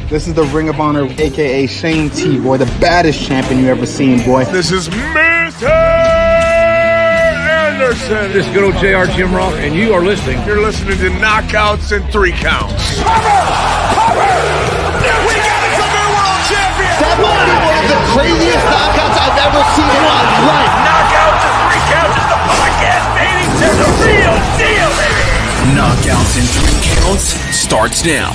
This is the Ring of Honor, a.k.a. Shane T, boy, the baddest champion you ever seen, boy. This is Mr. Anderson. This is good old JR Jim Ross, and you are listening. You're listening to Knockouts and Three Counts. Cover! We got it from their world champion! That might be one of the craziest knockouts I've ever seen in my life. Knockouts and Three Counts is the podcast, baby! There's a real deal, baby! Knockouts and Three Counts starts now.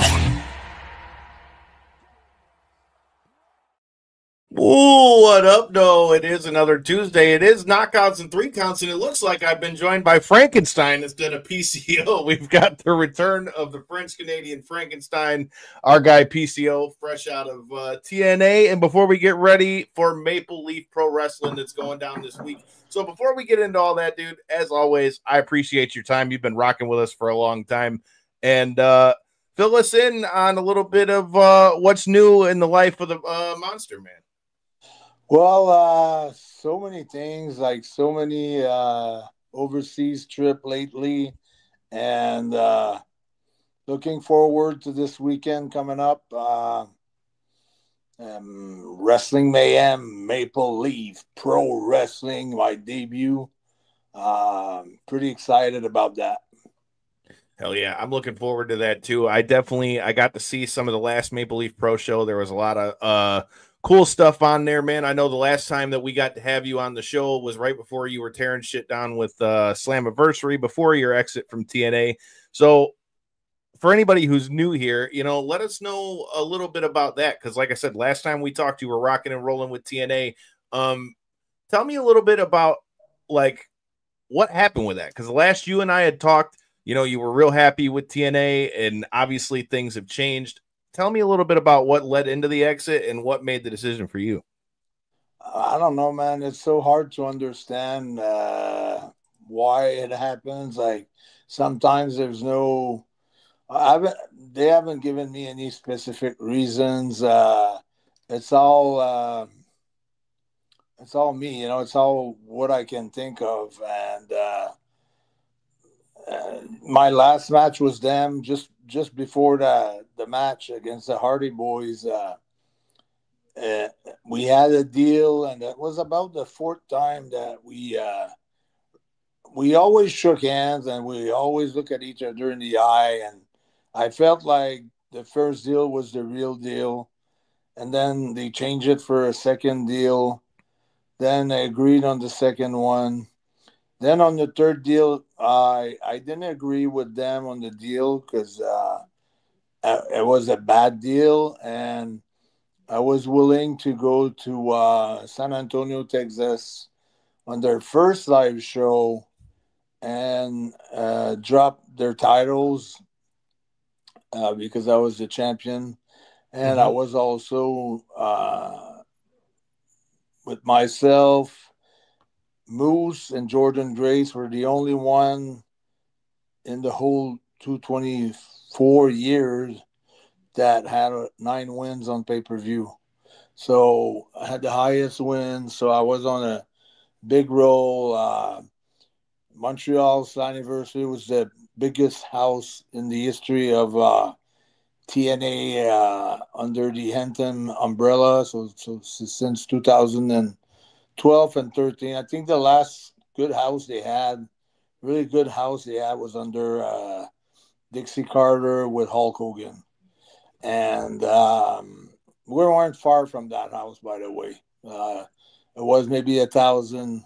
Ooh, what up, no? It is another Tuesday. It is Knockouts and Three Counts, and it looks like I've been joined by Frankenstein instead of PCO. We've got the return of the French-Canadian Frankenstein, our guy PCO, fresh out of TNA. And before we get ready for Maple Leaf Pro Wrestling that's going down this week. So before we get into all that, dude, as always, I appreciate your time. You've been rocking with us for a long time. And fill us in on a little bit of what's new in the life of the Monster Man. Well, so many things, like so many overseas trip lately, and looking forward to this weekend coming up. Wrestling Mayhem, Maple Leaf Pro Wrestling, my debut. Pretty excited about that. Hell yeah, I'm looking forward to that too. I got to see some of the last Maple Leaf Pro show. There was a lot of cool stuff on there, man. I know the last time that we got to have you on the show was right before you were tearing shit down with Slammiversary, before your exit from TNA. So for anybody who's new here, let us know a little bit about that. Because like I said, last time we talked, you were rocking and rolling with TNA. Tell me a little bit about like what happened with that. Because the last you and I had talked, you were real happy with TNA, and obviously things have changed. Tell me a little bit about what led into the exit and what made the decision for you. I don't know, man. It's so hard to understand why it happens. Like sometimes there's no, they haven't given me any specific reasons. It's all me, it's all what I can think of. And my last match was them just before the match against the Hardy Boys. We had a deal, and it was about the fourth time that we always shook hands, and we always look at each other in the eye. And I felt like the first deal was the real deal, and then they changed it for a second deal. Then they agreed on the second one. Then on the third deal, I didn't agree with them on the deal because it was a bad deal, and I was willing to go to San Antonio, Texas on their first live show and drop their titles because I was the champion. And I was also with myself, Moose and Jordan Grace were the only one in the whole 224 years that had 9 wins on pay-per-view. So I had the highest win. So I was on a big roll. Montreal's anniversary was the biggest house in the history of TNA under the Anthem umbrella. So since 2012 and 13, I think the last good house they had, really good house they had, was under Dixie Carter with Hulk Hogan. And we weren't far from that house, by the way. It was maybe 1,000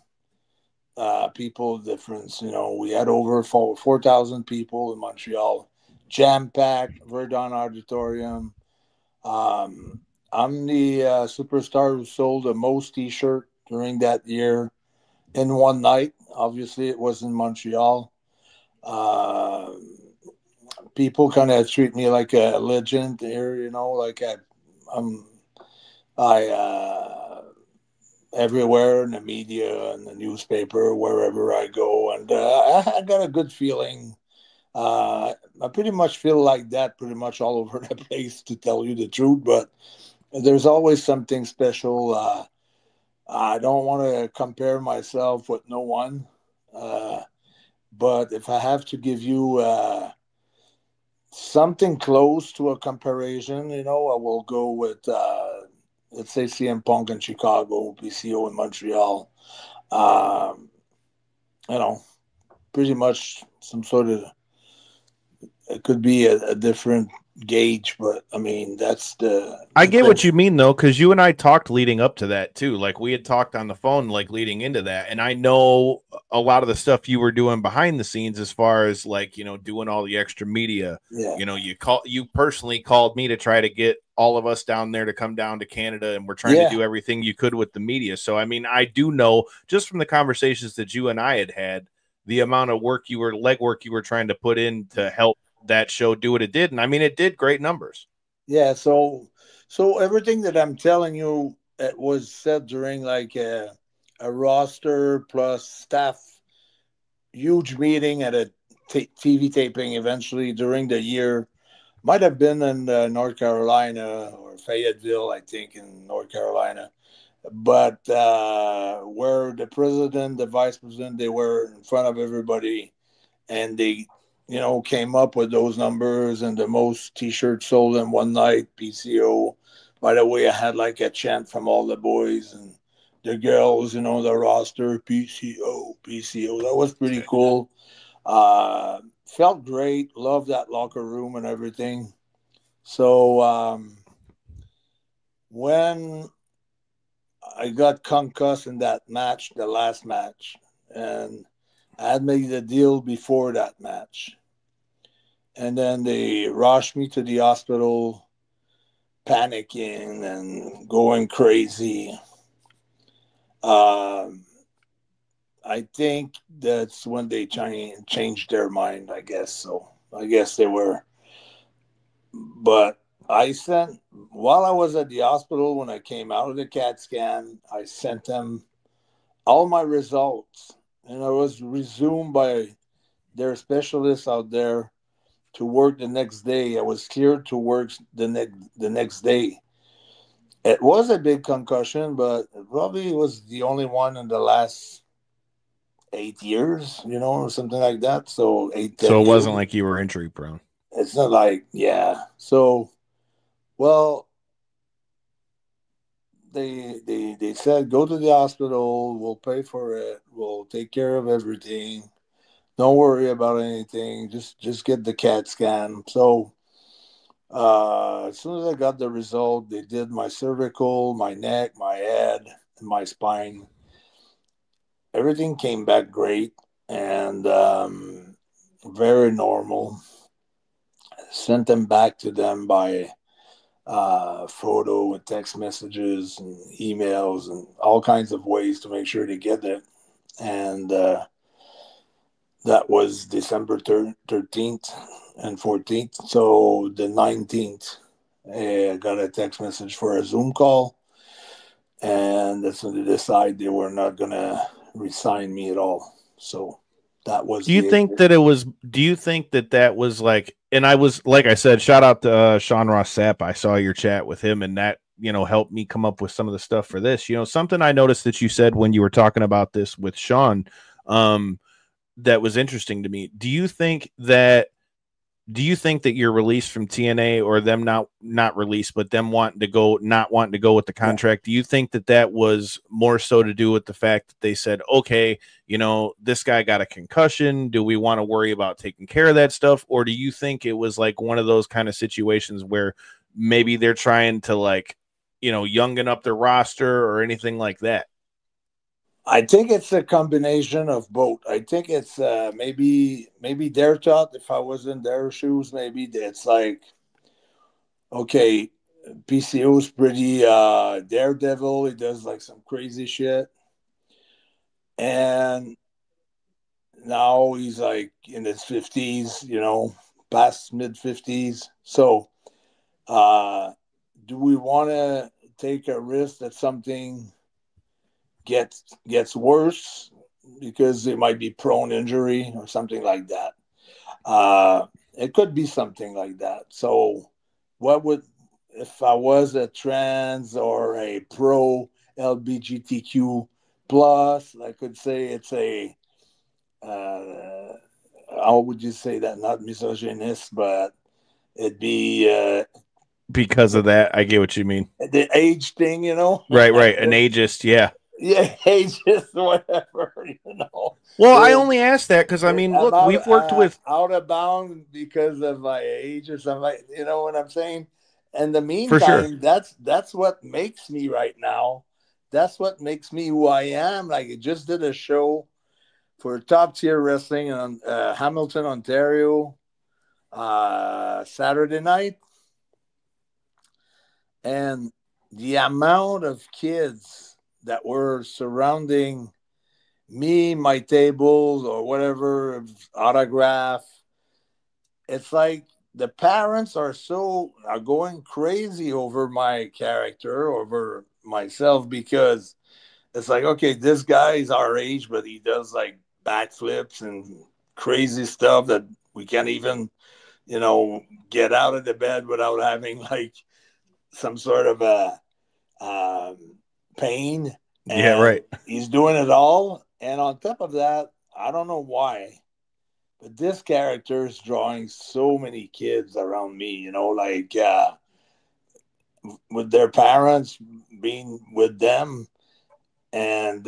people difference. We had over 4,000 people in Montreal, jam-packed, Verdun Auditorium. I'm the superstar who sold the most T-shirt during that year in one night. Obviously, it was in Montreal. People kind of treat me like a legend here, like I'm everywhere in the media and the newspaper, wherever I go. And I got a good feeling. I pretty much feel like that pretty much all over the place, to tell you the truth. But there's always something special. I don't want to compare myself with no one. But if I have to give you something close to a comparison, I will go with, let's say, CM Punk in Chicago, PCO in Montreal. Pretty much some sort of, it could be a different gauge, but I mean, that's I get what you mean though, because you and I talked leading up to that too. Like we had talked on the phone, like leading into that, and I know a lot of the stuff you were doing behind the scenes, as far as like doing all the extra media. Yeah. You personally called me to try to get all of us down there to come down to Canada, and we're trying to do everything you could with the media. So I mean, I do know just from the conversations that you and I had the amount of legwork you were trying to put in to help that show do what it did. And I mean, it did great numbers. Yeah. So everything that I'm telling you, it was said during like a roster plus staff huge meeting at a TV taping eventually during the year. Might have been in North Carolina or Fayetteville, I think, in North Carolina. But where the president, the vice president, they were in front of everybody, and they came up with those numbers and the most T-shirts sold in one night, PCO. By the way, I had like a chant from all the boys and the girls, the roster, PCO, PCO. That was pretty cool. Felt great. Loved that locker room and everything. So when I got concussed in that match, the last match, and I had made a deal before that match. And then they rushed me to the hospital, panicking and going crazy. I think that's when they changed their mind, I guess. So I guess they were. But while I was at the hospital, when I came out of the CAT scan, I sent them all my results. And I was resumed by their specialists out there to work the next day. I was cleared to work the next day. It was a big concussion, but it probably was the only one in the last 8 years, or something like that. So 8, 10 So it years. wasn't like you were injury prone. It's not like, yeah. So, well, they said, go to the hospital. We'll pay for it. We'll take care of everything. Don't worry about anything. Just get the CAT scan. So as soon as I got the result, they did my cervical, my neck, my head, and my spine. Everything came back great and very normal. Sent them back to them by photo and text messages and emails and all kinds of ways to make sure they get it. And that was December 13th and 14th. So the 19th, I got a text message for a Zoom call. And that's when they decided they were not going to re-sign me at all. So that was. Do you think that was like, and I was, like I said, shout out to Sean Ross Sapp. I saw your chat with him, and that, helped me come up with some of the stuff for this. Something I noticed that you said when you were talking about this with Sean, that was interesting to me. Do you think that your release from TNA, or them not released, but them not wanting to go with the contract, do you think that was more so to do with the fact that they said, okay, this guy got a concussion, do we want to worry about taking care of that stuff? Or do you think it was like one of those kind of situations where maybe they're trying to youngen up their roster or anything like that? I think it's a combination of both. I think it's maybe their thought, if I was in their shoes, maybe it's like, okay, PCO's pretty daredevil. He does like some crazy shit. And now he's like in his 50s, past mid-50s. So do we want to take a risk that something gets worse because it might be prone injury or something like that? It could be something like that. So if I was a trans or a pro LGBTQ plus, I could say it's a how would you say that? Not misogynist, but it'd be because of that. I get what you mean. the age thing, you know. Right. An ageist, yeah. Yeah, ageist, whatever, you know. Well, I only asked that because I mean, look, we've worked with out of bounds because of my age or something. Like, you know what I'm saying? In the meantime, for sure. That's what makes me right now. That's what makes me who I am. Like, I just did a show for Top Tier Wrestling in Hamilton, Ontario, Saturday night. And the amount of kids that were surrounding me, my tables, or whatever, autograph, it's like the parents are going crazy over my character, over myself, because it's like, okay, this guy's our age, but he does like backflips and crazy stuff that we can't even, you know, get out of the bed without having like some sort of a pain. And yeah, right. He's doing it all. And on top of that, I don't know why, but this character is drawing so many kids around me, you know, like with their parents being with them. And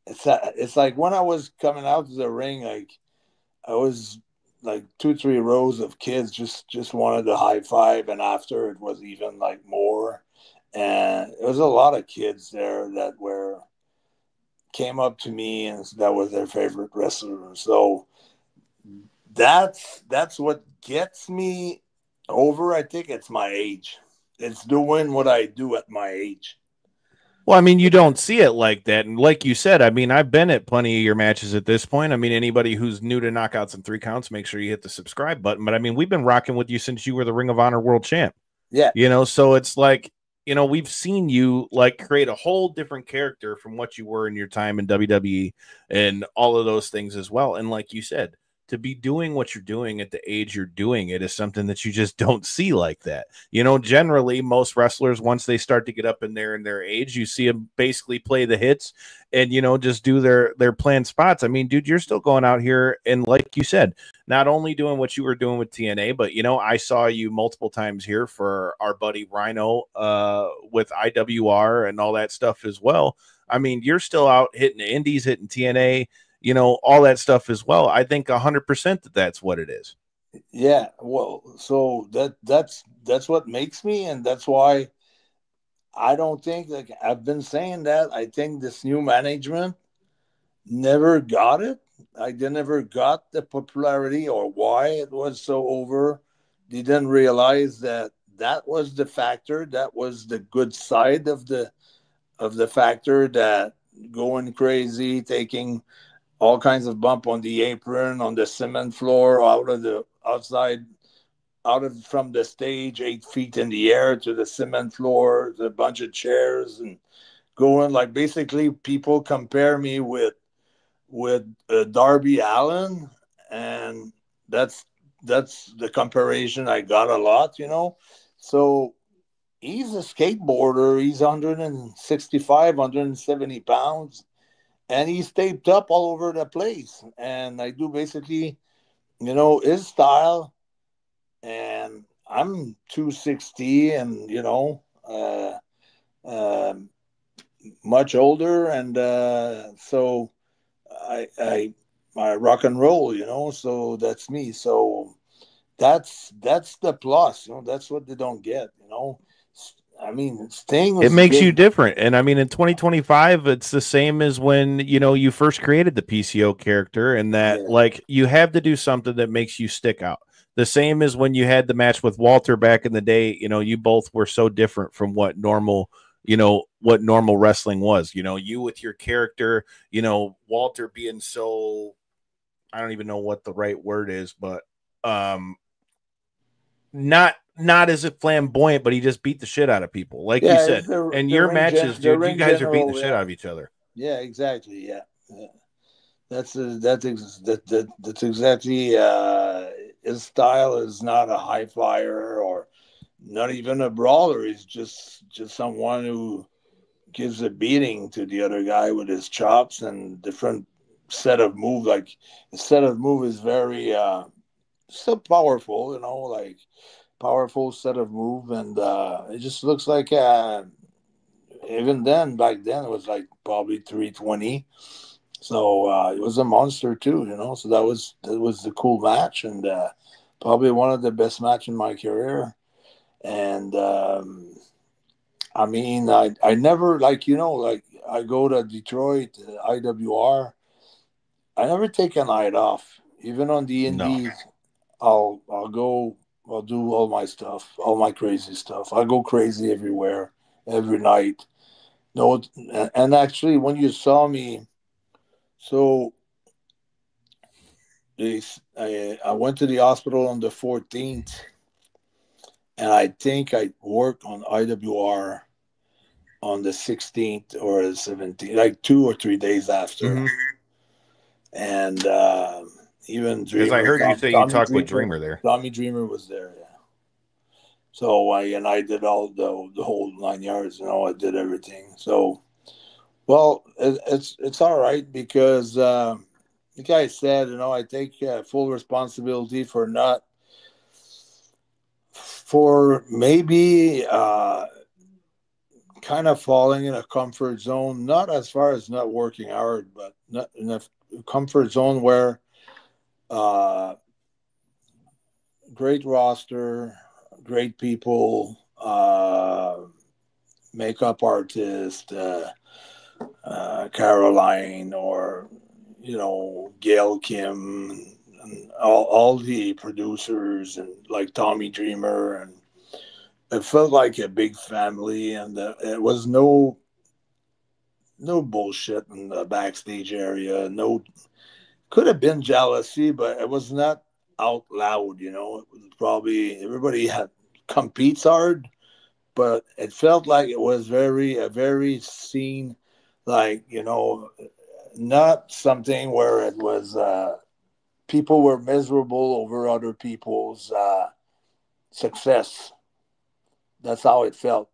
it's like when I was coming out to the ring, like I was like 2-3 rows of kids just wanted to high five, and after it was even like more. And it was a lot of kids there that came up to me and that was their favorite wrestler. So that's what gets me over. I think it's my age. It's doing what I do at my age. Well, I mean, you don't see it like that. And like you said, I mean, I've been at plenty of your matches at this point. I mean, anybody who's new to Knockouts and 3 Counts, make sure you hit the subscribe button. But I mean, we've been rocking with you since you were the Ring of Honor World Champ. Yeah. You know, so it's like, you know, we've seen you like create a whole different character from what you were in your time in WWE and all of those things as well. And like you said, to be doing what you're doing at the age you're doing it is something that you just don't see like that. You know, generally most wrestlers, once they start to get up in their age, you see them basically play the hits and, you know, just do their planned spots. I mean, dude, you're still going out here and like you said, not only doing what you were doing with TNA, but, you know, I saw you multiple times here for our buddy Rhino with IWR and all that stuff as well. I mean, you're still out hitting the indies, hitting TNA, you know, all that stuff as well. I think 100% that's what it is. Yeah. Well, so that's what makes me. And that's why I don't think, like I've been saying that, I think this new management never got it. They never got the popularity or why it was so over. They didn't realize that was the factor. That was the good side of the factor, that going crazy, taking all kinds of bump on the apron, on the cement floor, from the stage, 8 feet in the air to the cement floor, a bunch of chairs, and going like basically people compare me with Darby Allin, and that's the comparison I got a lot, you know. So he's a skateboarder. He's 165, 170 pounds. And he's taped up all over the place. And I do basically, you know, his style. And I'm 260 and, you know, much older. And so I rock and roll, you know, so that's me. So that's the plus, you know, that's what they don't get, you know. I mean, Sting was it makes big. you different. And I mean, in 2025, it's the same as when, you know, you first created the PCO character, and that like you have to do something that makes you stick out. The same as when you had the match with Walter back in the day, you know, you both were so different from what normal wrestling was, you know, you with your character, you know, Walter being so, I don't even know what the right word is, but not as a flamboyant, but he just beat the shit out of people, like you said. And your matches, dude, you guys are beating the shit out of each other. Yeah, exactly. Yeah. That's exactly his style. Is not a high flyer or not even a brawler. He's just someone who gives a beating to the other guy with his chops and different set of move. Like the set of move is very still powerful, like powerful set of move, and it just looks like even then, back then, it was like probably 320. So it was a monster too, So that was the cool match, and probably one of the best match in my career. And I mean, I never like I go to Detroit, IWR. I never take a night off, even on the indies. No. I'll go. I'll do all my stuff, all my crazy stuff. I go crazy everywhere, every night. No, and actually, when you saw me, so I went to the hospital on the 14th, and I think I worked on IWR on the 16th or the 17th, like 2 or 3 days after. Mm-hmm. And even Dreamer, because I heard you say you talked with Dreamer there. Tommy Dreamer was there, yeah. So I did all the whole 9 yards, I did everything. So, well, it's all right because like I said, I take full responsibility for maybe kind of falling in a comfort zone, not as far as not working hard, but not in a comfort zone where great roster, great people, makeup artist, Caroline, or Gail Kim, and all the producers, and like Tommy Dreamer, and it felt like a big family, and it was no bullshit in the backstage area. No, could have been jealousy, but it was not out loud. It was probably everybody competes hard, but it felt like it was a very scene, like not something where it was people were miserable over other people's success. That's how it felt,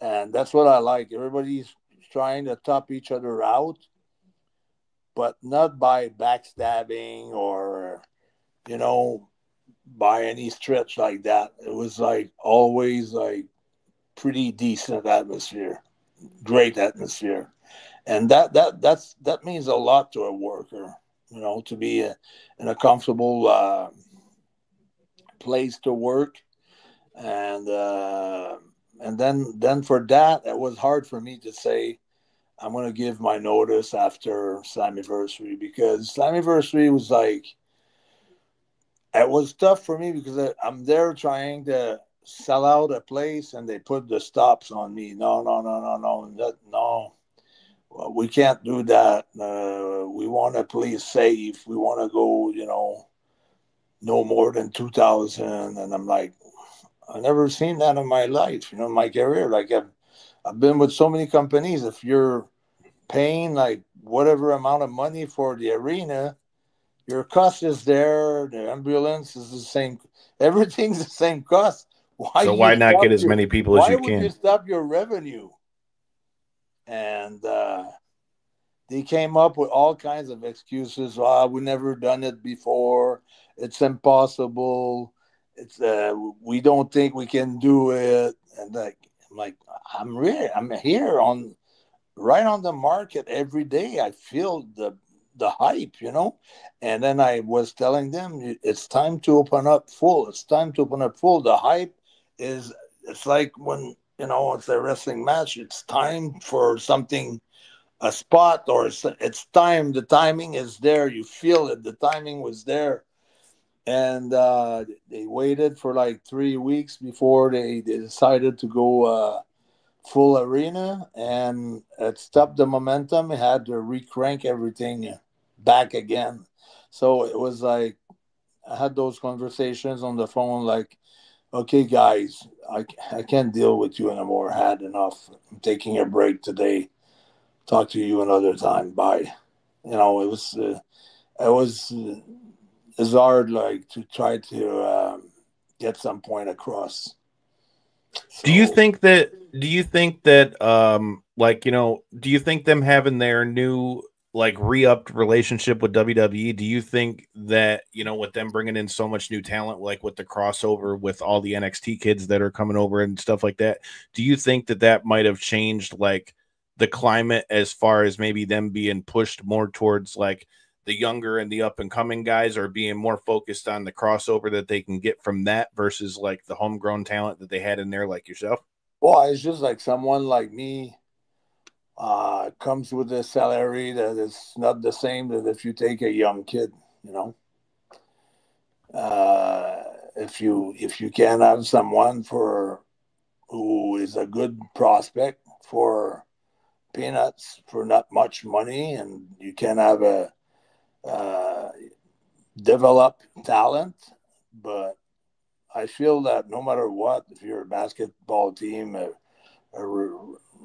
and that's what I like. Everybody's trying to top each other out, but not by backstabbing or by any stretch like that. It was like always like pretty decent atmosphere, great atmosphere, and that means a lot to a worker. To be in a comfortable place to work, and then for that, it was hard for me to say I'm going to give my notice after Slammiversary, because Slammiversary was like, it was tough for me because I'm there trying to sell out a place and they put the stops on me. No. Well, we can't do that. We want to play safe. We want to go, no more than 2,000. And I'm like, I've never seen that in my life, in my career. Like I've been with so many companies. If you're paying like whatever amount of money for the arena, your cost is there. The ambulance is the same. Everything's the same cost. Why not get as many people as you can? Why would you stop your revenue? And they came up with all kinds of excuses. We never done it before. It's impossible. It's we don't think we can do it. And I'm here right on the market every day. I feel the hype, And then I was telling them it's time to open up full. It's time to open up full. The hype it's like when it's a wrestling match. It's time for something, a spot, or it's time. The timing is there. You feel it. The timing was there. And they waited for like 3 weeks before they decided to go full arena, and it stopped the momentum. It had to re-crank everything back again. So it was like I had those conversations on the phone like, okay, guys, I can't deal with you anymore. I had enough. I'm taking a break today. Talk to you another time. Bye. It's hard, like, to try to get some point across. So, do you think that do you think them having their new like re-upped relationship with WWE, do you think that, you know, with them bringing in so much new talent, like with the crossover with all the NXT kids that are coming over and stuff like that, do you think that that might have changed like the climate as far as maybe them being pushed more towards like the younger and the up and coming guys, or being more focused on the crossover that they can get from that versus like the homegrown talent that they had in there, like yourself? Well, it's just like someone like me comes with a salary that is not the same that if you take a young kid, you know. If you can have someone for who is a good prospect for peanuts for not much money, and you can have a develop talent, but I feel that no matter what, if you're a basketball team, a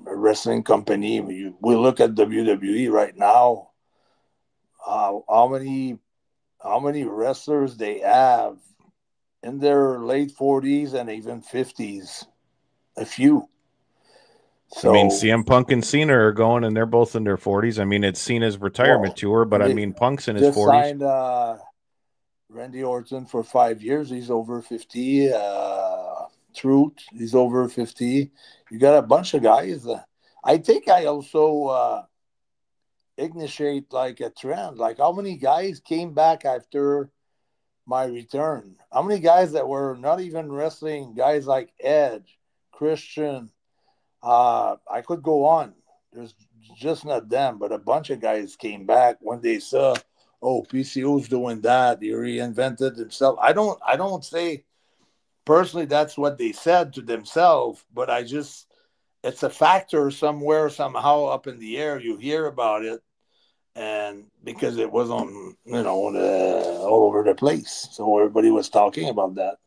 wrestling company, we look at WWE right now. How many wrestlers they have in their late 40s and even 50s? A few. So, I mean, CM Punk and Cena are going, and they're both in their 40s. I mean, it's Cena's retirement tour, but I mean, Punk's in his 40s. Signed Randy Orton for 5 years. He's over 50. Truth, he's over 50. You got a bunch of guys. I think I also initiate like a trend. Like, how many guys came back after my return? How many guys that were not even wrestling? Guys like Edge, Christian. I could go on. There's just not them, but a bunch of guys came back when they saw, oh, PCO's doing that. He reinvented himself. I don't say personally that's what they said to themselves, but it's a factor somewhere, somehow up in the air. You hear about it, and because it was on, all over the place. So everybody was talking about that.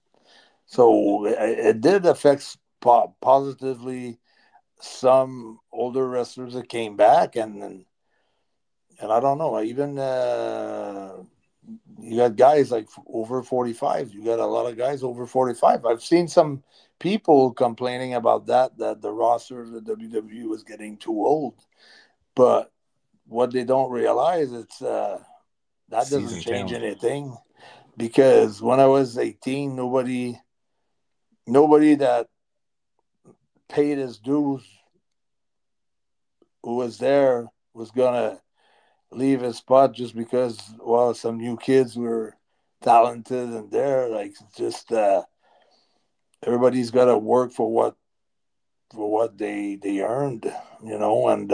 So it did affect positively some older wrestlers that came back, and I don't know, even you got guys like over 45. You got a lot of guys over 45. I've seen some people complaining about that the roster of the WWE was getting too old, but what they don't realize, it's that doesn't change anything, because when I was 18, nobody that paid his dues who was there was gonna leave his spot just because, well, some new kids were talented and there. Like, just everybody's got to work for what they earned, and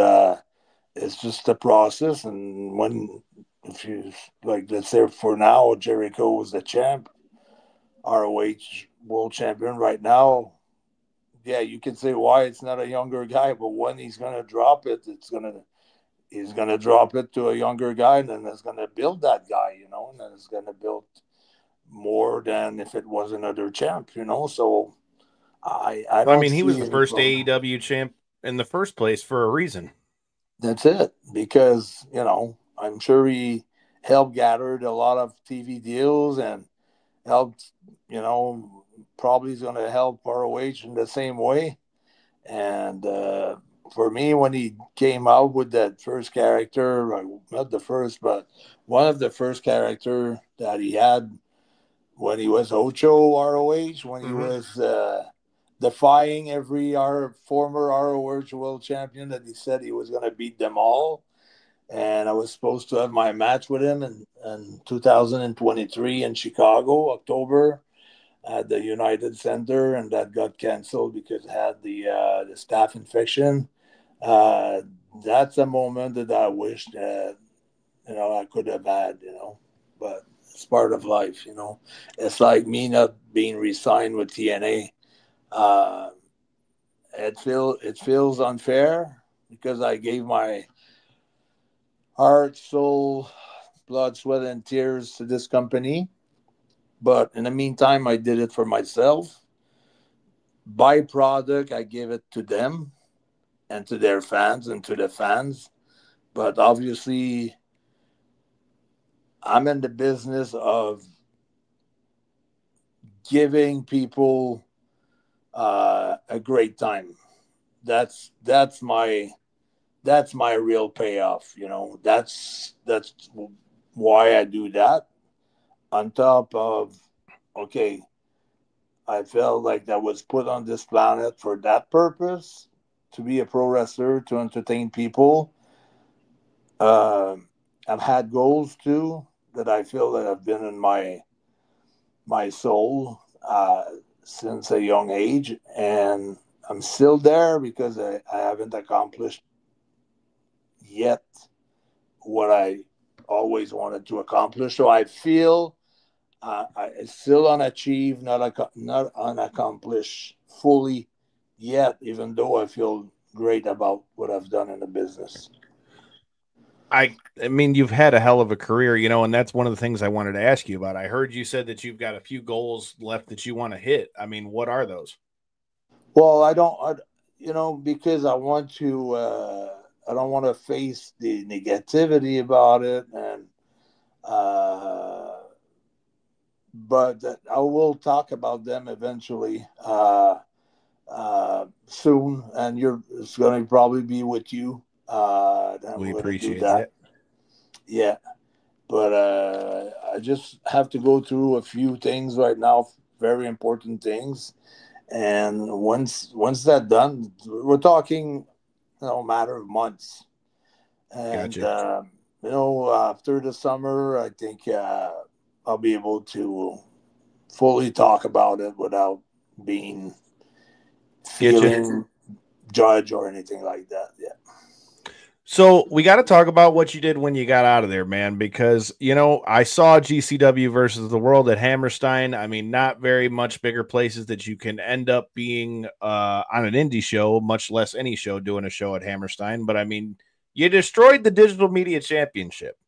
it's just a process. And if you, like, let's say for now, Jericho was the champ, ROH world champion right now. Yeah, you can say why it's not a younger guy, but when he's going to drop it, he's going to drop it to a younger guy, and then it's going to build that guy, and then it's going to build more than if it was another champ, So I mean, he was the first AEW champ in the first place for a reason. That's it, because, I'm sure he helped gathered a lot of TV deals and helped, probably is going to help ROH in the same way. And for me, when he came out with that first character, not the first, but one of the first character that he had when he was Ocho ROH, when he was defying every former ROH world champion, that he said he was going to beat them all. And I was supposed to have my match with him in 2023 in Chicago, October, at the United Center, and that got canceled because it had the staph infection. That's a moment that I wish that, I could have had, but it's part of life, It's like me not being re-signed with TNA. It feels unfair because I gave my heart, soul, blood, sweat, and tears to this company. But in the meantime, I did it for myself. Byproduct, I gave it to them and to their fans and to the fans. But obviously, I'm in the business of giving people a great time. That's my that's my real payoff. That's why I do that. On top of, okay, I felt like I was put on this planet for that purpose, to be a pro wrestler, to entertain people. I've had goals too that I feel that have been in my soul since a young age, and I'm still there because I haven't accomplished yet what I always wanted to accomplish. So I feel I still unachieved, not unaccomplished fully yet, even though I feel great about what I've done in the business. I mean, you've had a hell of a career, and that's one of the things I wanted to ask you about. I heard you said that you've got a few goals left that you want to hit. I mean, what are those? Well, because I want to, I don't want to face the negativity about it, and but I will talk about them eventually soon, and it's going to probably be with you. We appreciate that. Yeah, but I just have to go through a few things right now, very important things, and once that's done, we're talking, matter of months. And gotcha. After the summer, I think I'll be able to fully talk about it without feeling judged or anything like that. Yeah. So we got to talk about what you did when you got out of there, man, because, I saw GCW versus the World at Hammerstein. I mean, not very much bigger places that you can end up being on an indie show, much less any show doing a show at Hammerstein. But I mean, you destroyed the Digital Media Championship.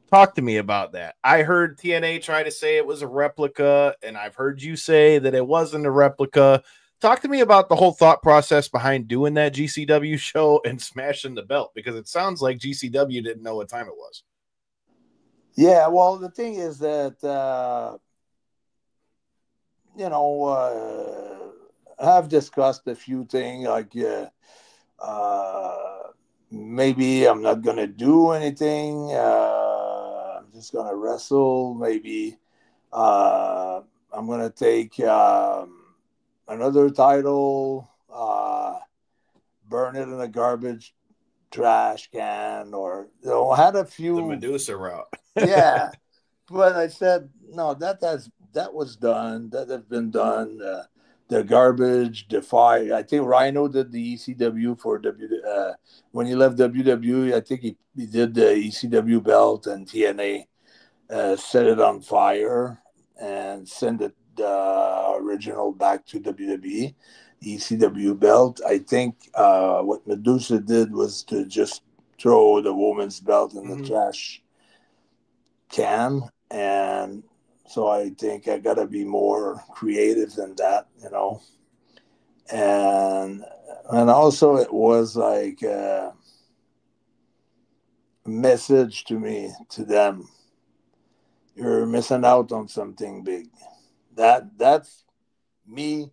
Talk to me about that. I heard TNA try to say it was a replica, and I've heard you say that it wasn't a replica. Talk to me about the whole thought process behind doing that GCW show and smashing the belt, because it sounds like GCW didn't know what time it was. Yeah, well, the thing is that, I've discussed a few things, like maybe I'm not going to do anything. I'm just going to wrestle. Maybe I'm going to take another title, burn it in a garbage trash can, or I had a few. The Medusa route. Yeah, but I said no. That was done. That has been done. The garbage, the fire. I think Rhino did the ECW for when he left WWE. I think he did the ECW belt, and TNA set it on fire and sent it original back to WWE, the ECW belt. I think what Medusa did was to just throw the woman's belt in the trash can, and so I think I gotta be more creative than that, and also it was like a message to them: you're missing out on something big. That's me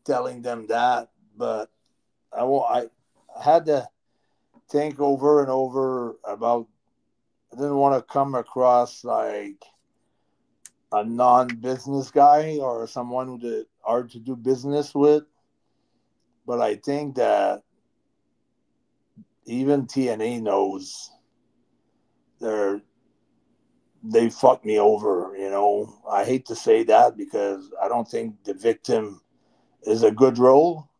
telling them that, but I had to think over and over about. I didn't want to come across like a non-business guy or someone who's hard to do business with, but I think that even TNA knows they fucked me over, I hate to say that because I don't think the victim is a good role.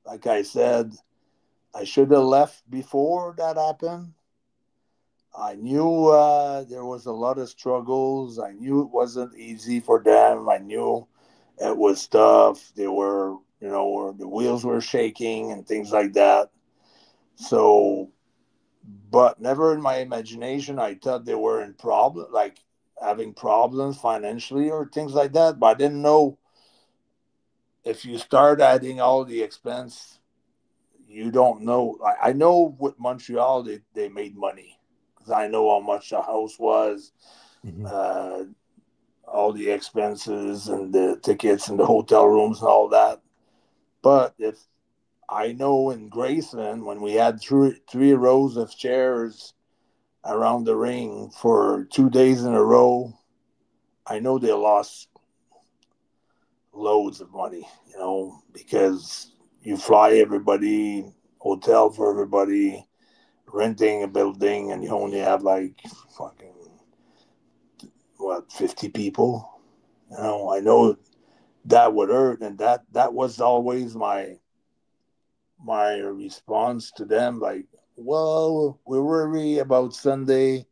Like I said, I should have left before that happened. I knew there was a lot of struggles. I knew it wasn't easy for them. I knew it was tough. They were, the wheels were shaking and things like that. So, but never in my imagination, I thought they were in like having problems financially or things like that. But I didn't know if you start adding all the expense, you don't know. I know with Montreal, they made money because I know how much the house was, all the expenses and the tickets and the hotel rooms and all that. But if I know in Graceland, when we had three rows of chairs around the ring for 2 days in a row, I know they lost loads of money, because you fly everybody, hotel for everybody, renting a building, and you only have like 50 people. I know that would hurt, and that was always my response to them. Like, well, we worry about Sunday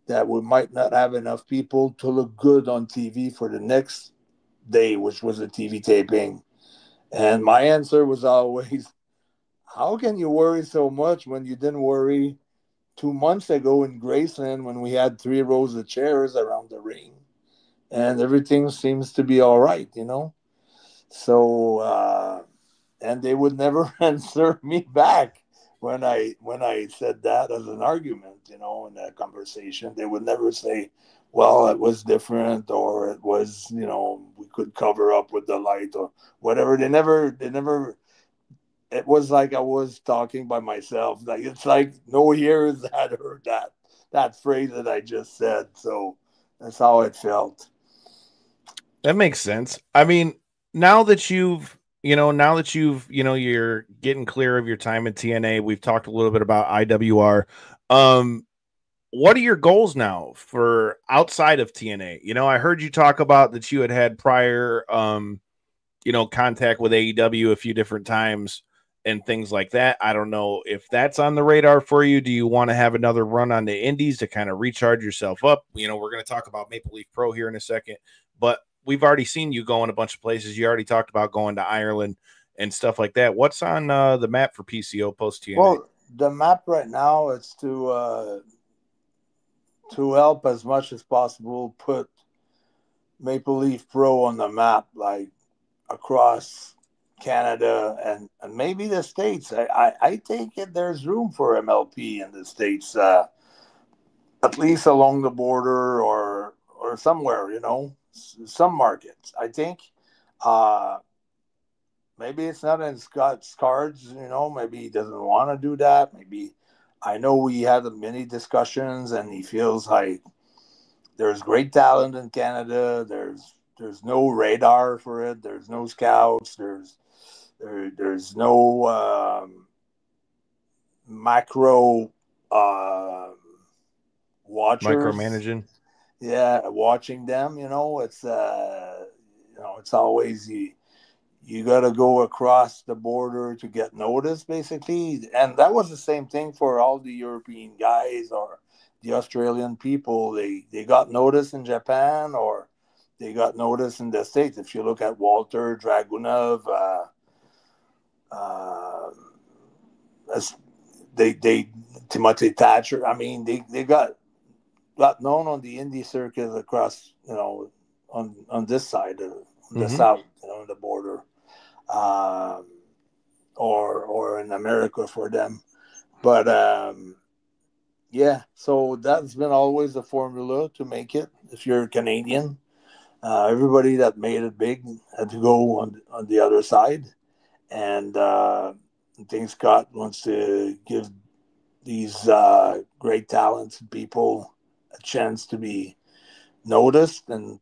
that we might not have enough people to look good on TV for the next day, which was a TV taping. And my answer was always, how can you worry so much when you didn't worry 2 months ago in Graceland when we had 3 rows of chairs around the ring and everything seems to be all right, So, and they would never answer me back when I said that as an argument, in that conversation. They would never say, well, it was different, or it was, we could cover up with the light or whatever. They never, it was like I was talking by myself. Like, it's like no ears had heard that phrase that I just said. So that's how it felt. That makes sense. I mean, now that you're getting clear of your time at TNA, we've talked a little bit about IWR. What are your goals now for outside of TNA? I heard you talk about that you had prior, contact with AEW a few different times and things like that. I don't know if that's on the radar for you. Do you want to have another run on the indies to kind of recharge yourself up? We're going to talk about Maple Leaf Pro here in a second, but we've already seen you go in a bunch of places. You already talked about going to Ireland and stuff like that. What's on the map for PCO post TNA? Well, the map right now is to help as much as possible put Maple Leaf Pro on the map, like across Canada and maybe the States. I think there's room for MLP in the States, at least along the border or somewhere, some markets. I think maybe it's not in Scott's cards, maybe he doesn't want to do that. Maybe, I know we had many discussions and he feels like there's great talent in Canada. There's no radar for it. There's no scouts. There's no macro watchers. Micromanaging. Yeah, watching them, it's it's always you got to go across the border to get noticed, basically. And that was the same thing for all the European guys or the Australian people. They got noticed in Japan, or they got noticed in the States. If you look at Walter Dragunov, Timothy Thatcher, I mean, they got known on the indie circuit across, on this side of the South, the border, or in America for them. But yeah, so that's been always the formula to make it. If you're Canadian, everybody that made it big had to go on the other side, and I think Scott wants to give these great talents people a chance to be noticed and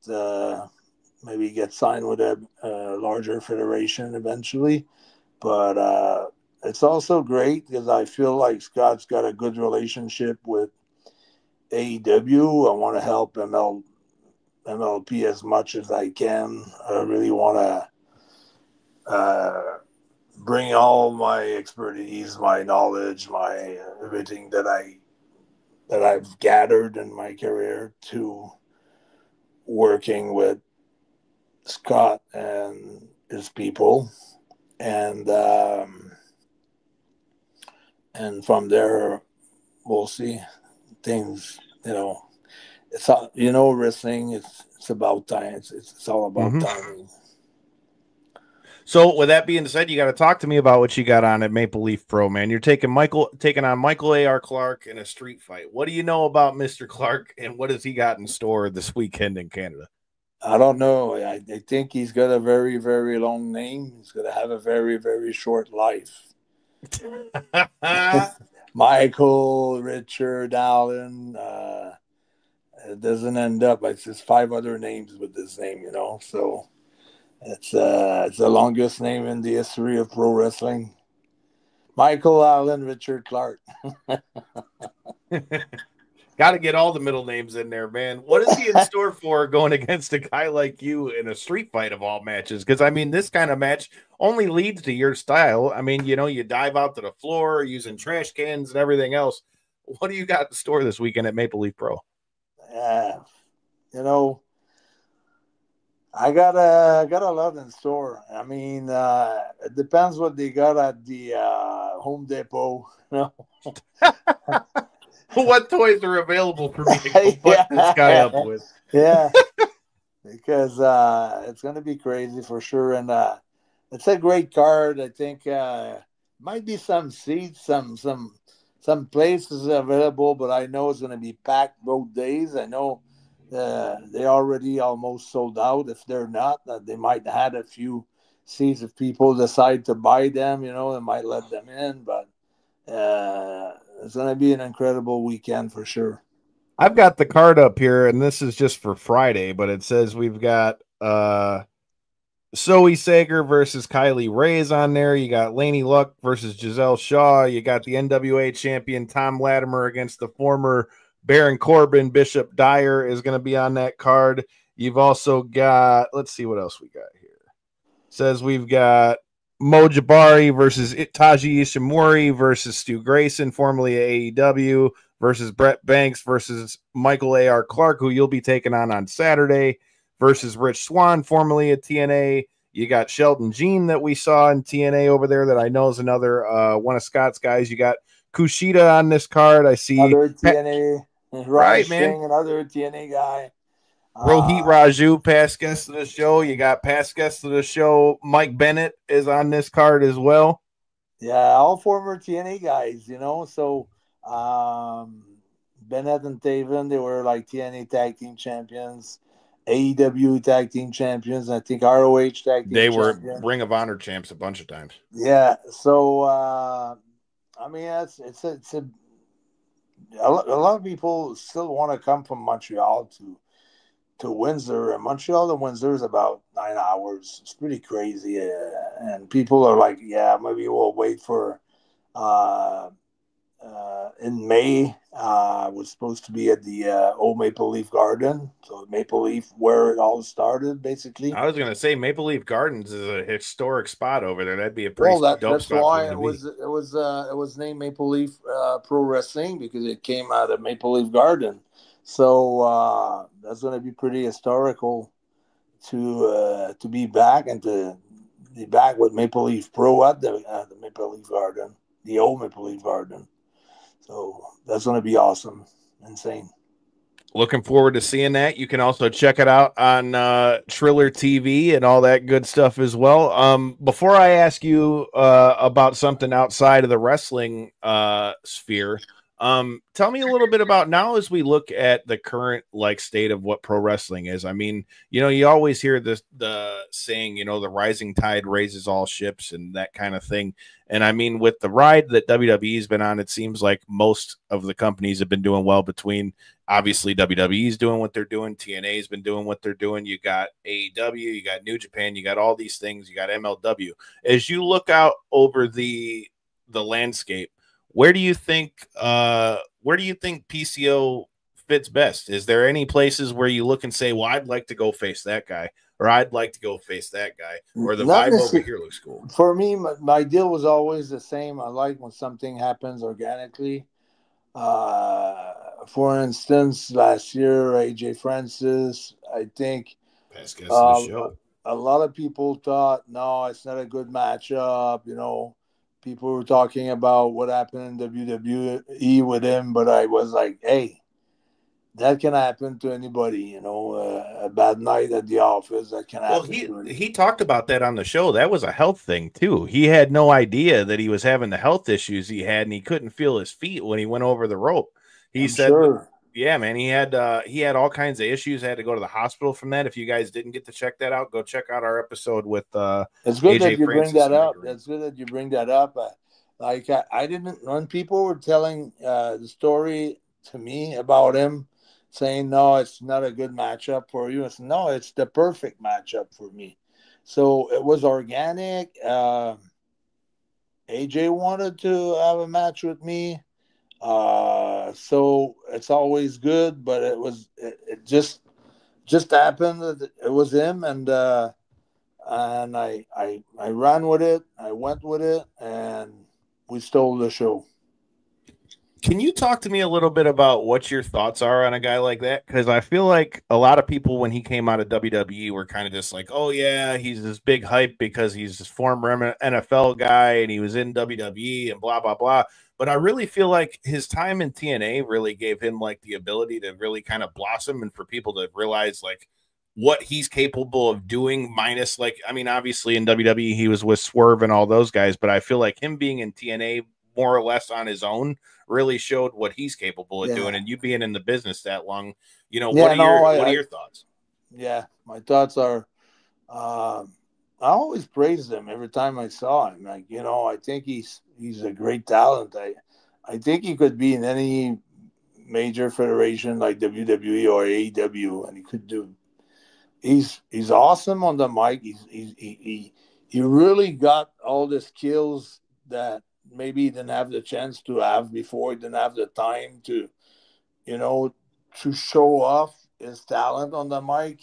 maybe get signed with a larger federation eventually. But it's also great because I feel like Scott's got a good relationship with AEW. I want to help MLP as much as I can. I really want to bring all my expertise, my knowledge, my everything that I've gathered in my career to working with Scott and his people, and from there we'll see things. It's wrestling. It's about time. It's all about timing. So with that being said, you got to talk to me about what you got on at Maple Leaf Pro, man. You're taking on Michael A.R. Clark in a street fight. What do you know about Mr. Clark, and what has he got in store this weekend in Canada? I don't know. I think he's got a very, very long name. He's going to have a very, very short life. Michael, Richard, Allen. It doesn't end up. It's just 5 other names with this name, you know. So it's the longest name in the history of pro wrestling. Michael Allen, Richard Clark. Got to get all the middle names in there, man. What is he in store for going against a guy like you in a street fight of all matches? Because, I mean, this kind of match only leads to your style. I mean, you know, you dive out to the floor using trash cans and everything else. What do you got in store this weekend at Maple Leaf Pro? You know, I got a lot in store. I mean, it depends what they got at the Home Depot. You know? What toys are available for me to go put this guy up with? Yeah, because it's going to be crazy for sure. And it's a great card. I think might be some seats, some places available, but I know it's going to be packed both days. I know they already almost sold out. If they're not, they might have a few seats if people decide to buy them. You know, they might let them in, but it's going to be an incredible weekend for sure. I've got the card up here, and this is just for Friday, but it says we've got Zoe Sager versus Kylie Ray's on there. You got Laney Luck versus Giselle Shaw. You got the NWA champion Tom Latimer against the former Baron Corbin. Bishop Dyer is going to be on that card. You've also got, let's see what else we got here. It says we've got Mo Jabari versus Taji Ishimori versus Stu Grayson, formerly AEW, versus Brett Banks versus Michael A.R. Clark, who you'll be taking on Saturday, versus Rich Swann, formerly at TNA. You got Sheldon Jean that we saw in TNA over there that I know is another one of Scott's guys. You got Kushida on this card. I see other TNA, right, man, another TNA guy. Rohit Raju, past guest of the show. You got past guest of the show. Mike Bennett is on this card as well. Yeah, all former TNA guys, you know. So Bennett and Taven, they were like TNA tag team champions, AEW tag team champions. I think ROH tag team. They were champions. Ring of Honor champs a bunch of times. Yeah. So I mean, it's a lot of people still want to come from Montreal to Windsor, and Montreal to Windsor is about 9 hours. It's pretty crazy, and people are like, "Yeah, maybe we'll wait for." In May, was supposed to be at the old Maple Leaf Garden, so Maple Leaf where it all started, basically. I was going to say Maple Leaf Gardens is a historic spot over there. That'd be a pretty dope that's spot. Why it was named Maple Leaf Pro Wrestling, because it came out of Maple Leaf Garden. So that's going to be pretty historical to be back and to be back with Maple Leaf Pro at the Maple Leaf Garden, the old Maple Leaf Garden. So that's going to be awesome. Insane. Looking forward to seeing that. You can also check it out on Triller TV and all that good stuff as well. Before I ask you about something outside of the wrestling sphere, tell me a little bit about now as we look at the current state of what pro wrestling is. I mean, you know, you always hear the saying, you know, the rising tide raises all ships and that kind of thing. And I mean, with the ride that WWE's been on, it seems like most of the companies have been doing well. Between obviously WWE's doing what they're doing, TNA's been doing what they're doing. You got AEW, you got New Japan, you got all these things, you got MLW. As you look out over the landscape, where do you think PCO fits best? Is there any places where you look and say, well, I'd like to go face that guy, or I'd like to go face that guy, or the vibe over here looks cool? For me, my deal was always the same. I like when something happens organically. For instance, last year, AJ Francis, I think past guest of the show. A lot of people thought, no, it's not a good matchup, you know. People were talking about what happened in WWE with him, but I was like, hey, that can happen to anybody, you know, a bad night at the office, that can happen. Well, he talked about that on the show. That was a health thing, too. He had no idea that he was having the health issues he had, and he couldn't feel his feet when he went over the rope. He said, sure. Yeah, man, he had all kinds of issues. Had to go to the hospital from that. If you guys didn't get to check that out, go check out our episode with it's good AJ that you Francis bring that up. It's good that you bring that up. Like I didn't, when people were telling the story to me about him, saying no, it's not a good matchup for you. It's no, it's the perfect matchup for me. So it was organic. AJ wanted to have a match with me. So it's always good, but it just happened that it was him, and I ran with it. I went with it, and we stole the show. Can you talk to me a little bit about what your thoughts are on a guy like that? Because I feel like a lot of people, when he came out of WWE, were kind of just like, oh, yeah, he's this big hype because he's this former NFL guy and he was in WWE and blah, blah, blah. But I really feel like his time in TNA really gave him like the ability to really kind of blossom and for people to realize like what he's capable of doing, minus like, I mean, obviously in WWE, he was with Swerve and all those guys, but I feel like him being in TNA more or less on his own really showed what he's capable of doing. And you being in the business that long, you know, what are your thoughts? Yeah, my thoughts are, I always praised him every time I saw him. Like, you know, I think he's a great talent. I think he could be in any major federation like WWE or AEW, and he could do. He's awesome on the mic. He really got all the skills that maybe he didn't have the chance to have before. He didn't have the time to, you know, to show off his talent on the mic.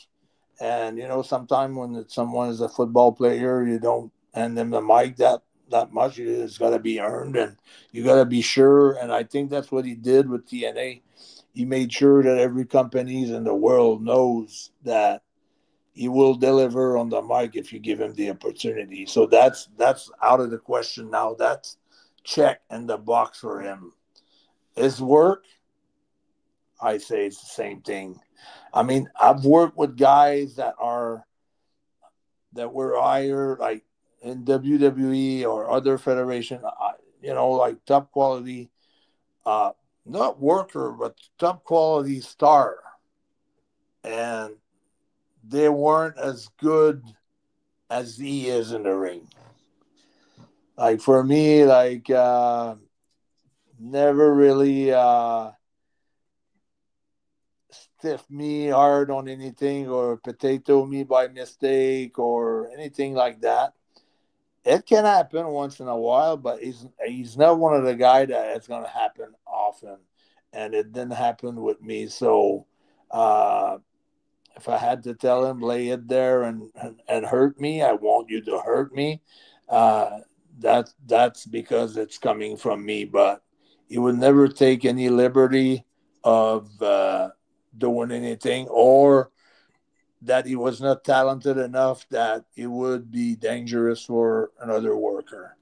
And, you know, sometimes when someone is a football player, you don't hand them the mic that much. It's got to be earned, and you got to be sure. And I think that's what he did with TNA. He made sure that every company in the world knows that he will deliver on the mic if you give him the opportunity. So that's out of the question now. That's check in the box for him. His work, I say it's the same thing. I mean, I've worked with guys that were higher, like in WWE or other federation, you know, like top quality, not worker, but top quality star. And they weren't as good as he is in the ring. Like for me, like never really stiff me hard on anything or potato me by mistake or anything like that. It can happen once in a while, but he's not one of the guys that it's going to happen often, and it didn't happen with me. So if I had to tell him, lay it there and hurt me, I want you to hurt me. That's because it's coming from me, but he would never take any liberty of doing anything, or that he was not talented enough that it would be dangerous for another worker.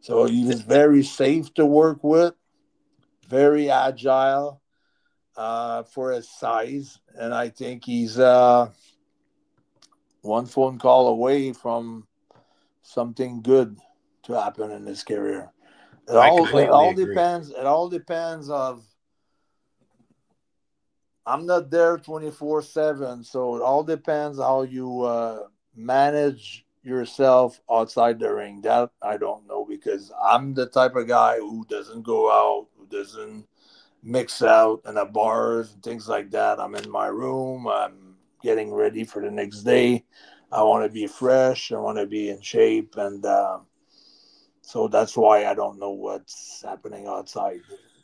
So he was very safe to work with, very agile for his size, and I think he's one phone call away from something good to happen in his career. It all depends. It all depends of. I'm not there 24/7, so it all depends how you manage yourself outside the ring. That I don't know, because I'm the type of guy who doesn't go out, who doesn't mix out in the bars and things like that. I'm in my room. I'm getting ready for the next day. I want to be fresh. I want to be in shape, and so that's why I don't know what's happening outside.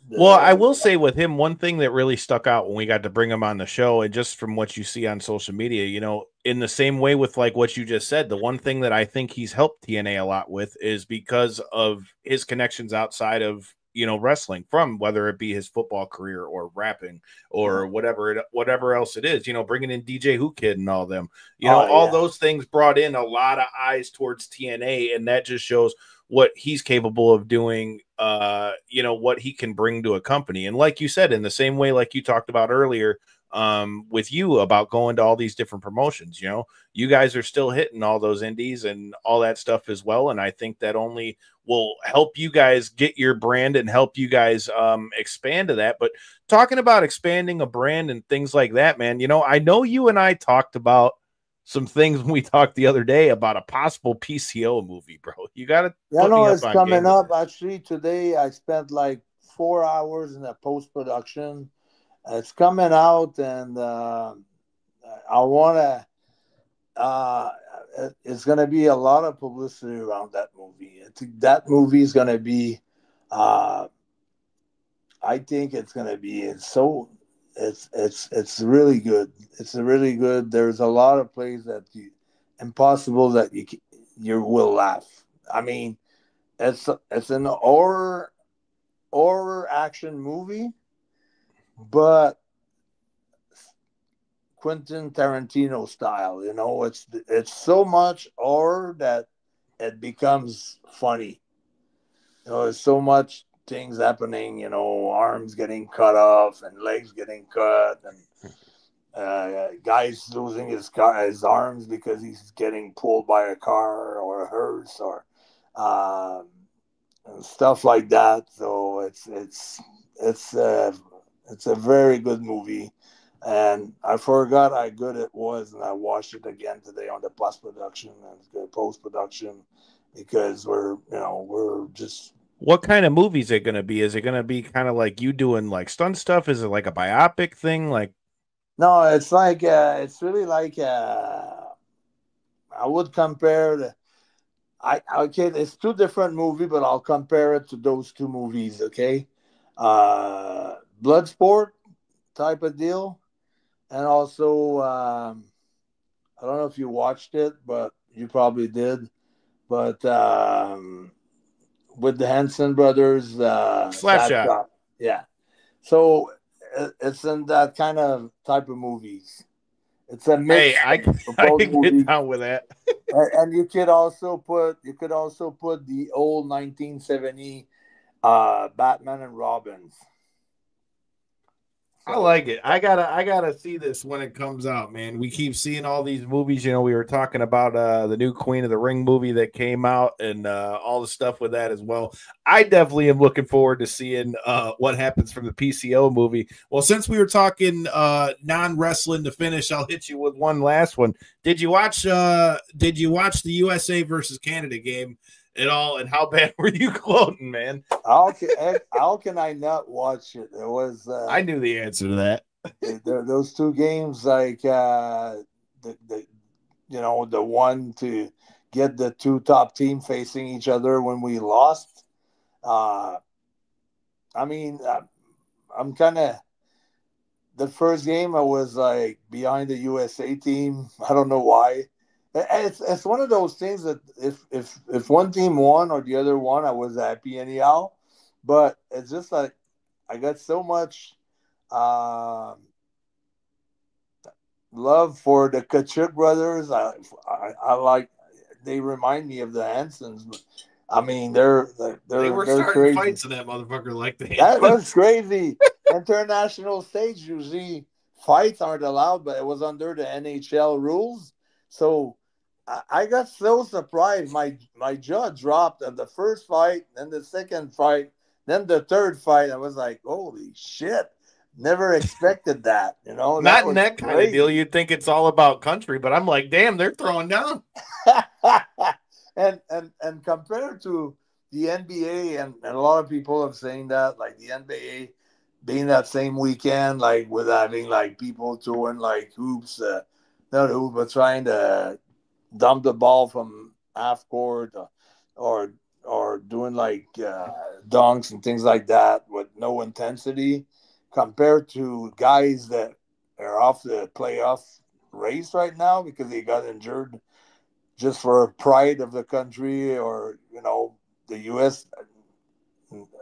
Well, I will say with him, one thing that really stuck out when we got to bring him on the show, and just from what you see on social media, you know, in the same way with like what you just said, the one thing that I think he's helped TNA a lot with is because of his connections outside of, you know, wrestling, from whether it be his football career or rapping or whatever else it is, you know, bringing in DJ Who Kid and all them, you know, all those things brought in a lot of eyes towards TNA, and that just shows what he's capable of doing, you know, what he can bring to a company. And like you said, in the same way, like you talked about earlier with you about going to all these different promotions, you know, you guys are still hitting all those indies and all that stuff as well. And I think that only will help you guys get your brand and help you guys expand to that. But talking about expanding a brand and things like that, man, you know, I know you and I talked about some things when we talked the other day about a possible PCO movie, bro. You got to. Yeah, no, it's coming up. Actually, today I spent like 4 hours in the post production. It's coming out, and I want to. It's going to be a lot of publicity around that movie. I think that movie is going to be. I think it's going to be it's really good. It's really good. There's a lot of plays that impossible that you will laugh. I mean, it's an horror action movie, but Quentin Tarantino style. You know, it's so much horror that it becomes funny. You know, there's so much things happening. You know, arms getting cut off and legs getting cut, and guys losing his arms because he's getting pulled by a car or a hearse or and stuff like that. So it's a very good movie. And I forgot how good it was, and I watched it again today on the post-production and the post-production because we're just... What kind of movie is it going to be? Is it going to be kind of like you doing like stunt stuff? Is it like a biopic thing? Like, no, it's like it's really like I would compare it's two different movies, but I'll compare it to those two movies. Okay, Bloodsport type of deal. And also, I don't know if you watched it, but you probably did. But with the Henson brothers, Slapshot. Yeah. So it's in that kind of type of movies. It's a mix. Hey, I can get down with that. And you could also put the old 1970 Batman and Robins. I like it. I gotta see this when it comes out, man. We keep seeing all these movies. You know, we were talking about the new Queen of the Ring movie that came out and all the stuff with that as well. I definitely am looking forward to seeing what happens from the PCO movie. Well, since we were talking non-wrestling to finish, I'll hit you with one last one. Did you watch the USA versus Canada game at all, and how bad were you gloating, man? How can I not watch it? It was I knew the answer to that. Those two games, like the one to get the two top team facing each other when we lost. I mean, I'm kind of the first game I was like behind the USA team. I don't know why. It's one of those things that if one team won or the other won, I was happy anyhow. But it's just like I got so much love for the Kachuk brothers. I like. They remind me of the Hansons. I mean, they were starting crazy. fights in that motherfucker like the That was crazy. International stage usually fights aren't allowed, but it was under the NHL rules. So I got so surprised. My jaw dropped at the first fight, then the second fight, then the third fight. I was like, holy shit. Never expected that, you know. Not in that kind of deal. You'd think it's all about country, but I'm like, damn, they're throwing down. and compared to the NBA, and a lot of people have saying that, like the NBA being that same weekend, like with having like people throwing like hoops, not hoops, but trying to dump the ball from half court or doing like dunks and things like that with no intensity, compared to guys that are off the playoff race right now because they got injured just for pride of the country, or, you know, the U.S.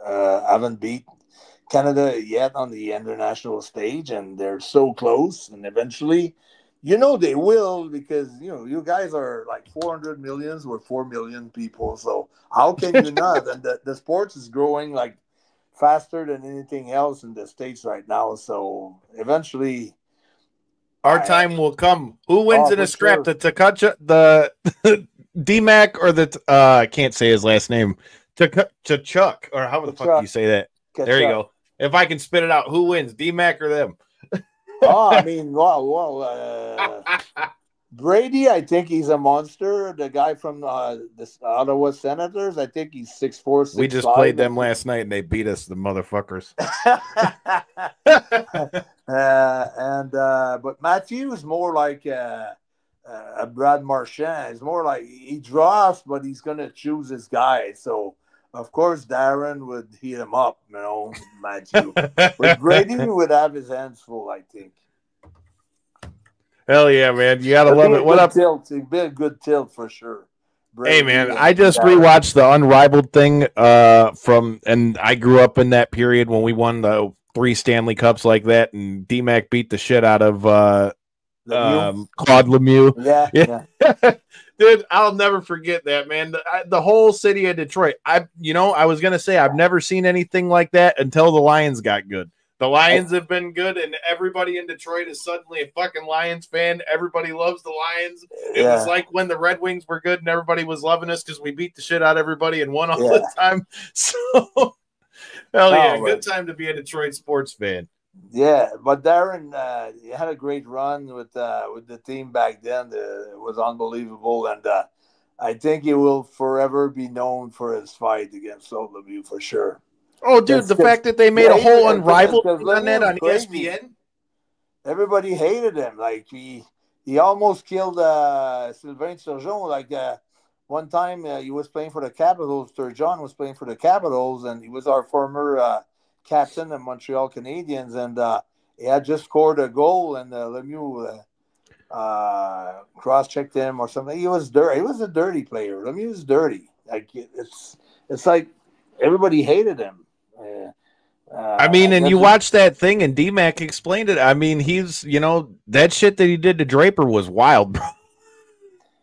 Haven't beat Canada yet on the international stage, and they're so close, and eventually, you know, they will, because, you know, you guys are like 400 million, we're 4 million people, so how can you not? And the sports is growing like faster than anything else in the States right now, so eventually our time will come. Who wins in a scrap? Sure. The Takacha, the D-Mac, or the I can't say his last name. Chuck, or how the fuck do you say that? There you go. If I can spit it out, who wins, D-Mac or them? Oh, I mean, Brady, I think he's a monster. The guy from the Ottawa Senators, I think he's 6'4", 6'5". We just played them last night and they beat us, the motherfuckers. But Matthew is more like a Brad Marchand. It's more like he drafts, but he's gonna choose his guy. So of course Darren would heat him up, Matthew. But Brady would have his hands full, I think. Hell yeah, man. You gotta love it. What up? It'd be a good tilt for sure. Brady, hey man, I just rewatched the Unrivaled thing and I grew up in that period when we won the 3 Stanley Cups like that, and D-Mac beat the shit out of Claude Lemieux. Yeah. Dude, I'll never forget that, man. The whole city of Detroit. I was gonna say I've never seen anything like that until the Lions got good. The Lions have been good, and everybody in Detroit is suddenly a fucking Lions fan. Everybody loves the Lions. It was like when the Red Wings were good and everybody was loving us because we beat the shit out of everybody and won all the time. So, hell yeah, good time to be a Detroit sports fan. Yeah, but Darren, he had a great run with the team back then. It was unbelievable, and I think he will forever be known for his fight against Claude Lemieux for sure. Oh, dude, the fact that they made a whole Unrivaled on that on ESPN. Everybody hated him. Like, he almost killed Sylvain Turgeon. Like, one time he was playing for the Capitals. Turgeon was playing for the Capitals, and he was our former captain of Montreal Canadiens. And he had just scored a goal, and Lemieux cross-checked him or something. He was dirty. He was a dirty player. Lemieux was dirty. Like, it's like everybody hated him. And you watch that thing, and D-Mac explained it. I mean, he's, that shit that he did to Draper was wild, bro.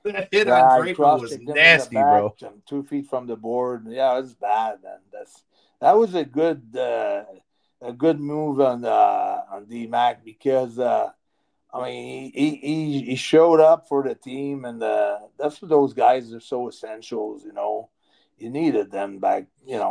That hit on Draper was nasty, bro. 2 feet from the board. Yeah, it was bad, man. That was a good move on D-Mac because he showed up for the team, and that's what those guys are so essential. You needed them back,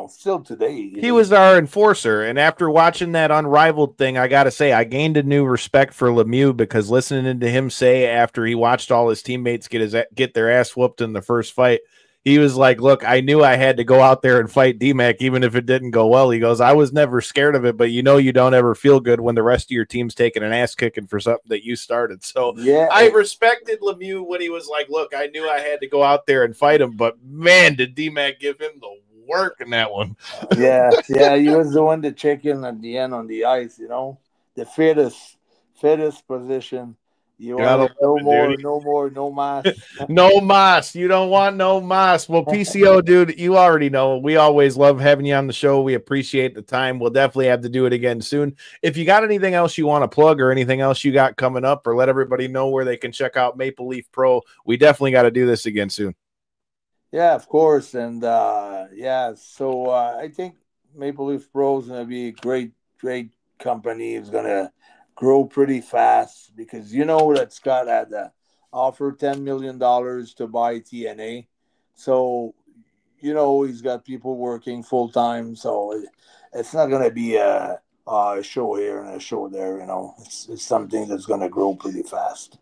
still today. He was our enforcer, and after watching that Unrivaled thing, I got to say, I gained a new respect for Lemieux because listening to him say after he watched all his teammates get their ass whooped in the first fight, he was like, look, I knew I had to go out there and fight D-Mac even if it didn't go well. He goes, I was never scared of it, but you don't ever feel good when the rest of your team's taking an ass kicking for something that you started. So yeah, I respected Lemieux when he was like, look, I knew I had to go out there and fight him, but man, did D-Mac give him the work in that one. Yeah, he was the one to check in at the end on the ice, the fittest position. You want no mas. No mas. You don't want no mas. Well, PCO, dude, you already know. We always love having you on the show. We appreciate the time. We'll definitely have to do it again soon. If you got anything else you want to plug or anything else you got coming up, or let everybody know where they can check out Maple Leaf Pro, we definitely got to do this again soon. Yeah, of course. And so I think Maple Leaf Pro is going to be a great company. It's going to grow pretty fast because that Scott had offered $10 million to buy TNA. So, he's got people working full time. So it's not going to be a show here and a show there. It's something that's going to grow pretty fast.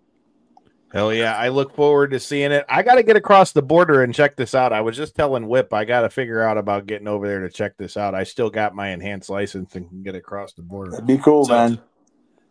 Hell yeah. I look forward to seeing it. I got to get across the border and check this out. I was just telling Whip, I got to figure out about getting over there to check this out. I still got my enhanced license and can get across the border. That'd be cool, man.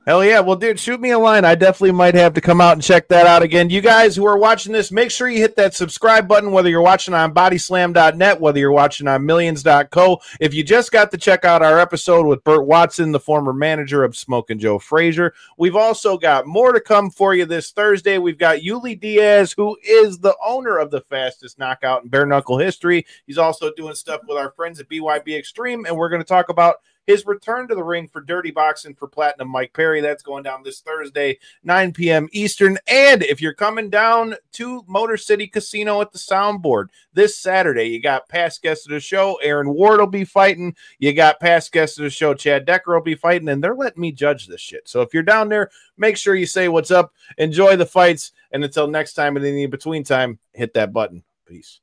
Hell yeah. Well, dude, shoot me a line. I definitely might have to come out and check that out again. You guys who are watching this, make sure you hit that subscribe button, whether you're watching on bodyslam.net, whether you're watching on millions.co. If you just got to check out our episode with Burt Watson, the former manager of Smokin' Joe Frazier, we've also got more to come for you this Thursday. We've got Yuli Diaz, who is the owner of the fastest knockout in bare knuckle history. He's also doing stuff with our friends at BYB Extreme, and we're going to talk about his return to the ring for Dirty Boxing for Platinum Mike Perry. That's going down this Thursday, 9 p.m. Eastern. And if you're coming down to Motor City Casino at the Soundboard this Saturday, you got past guests of the show. Aaron Ward will be fighting. You got past guests of the show. Chad Decker will be fighting, and they're letting me judge this shit. So if you're down there, make sure you say what's up. Enjoy the fights. And until next time, and in the in-between time, hit that button. Peace.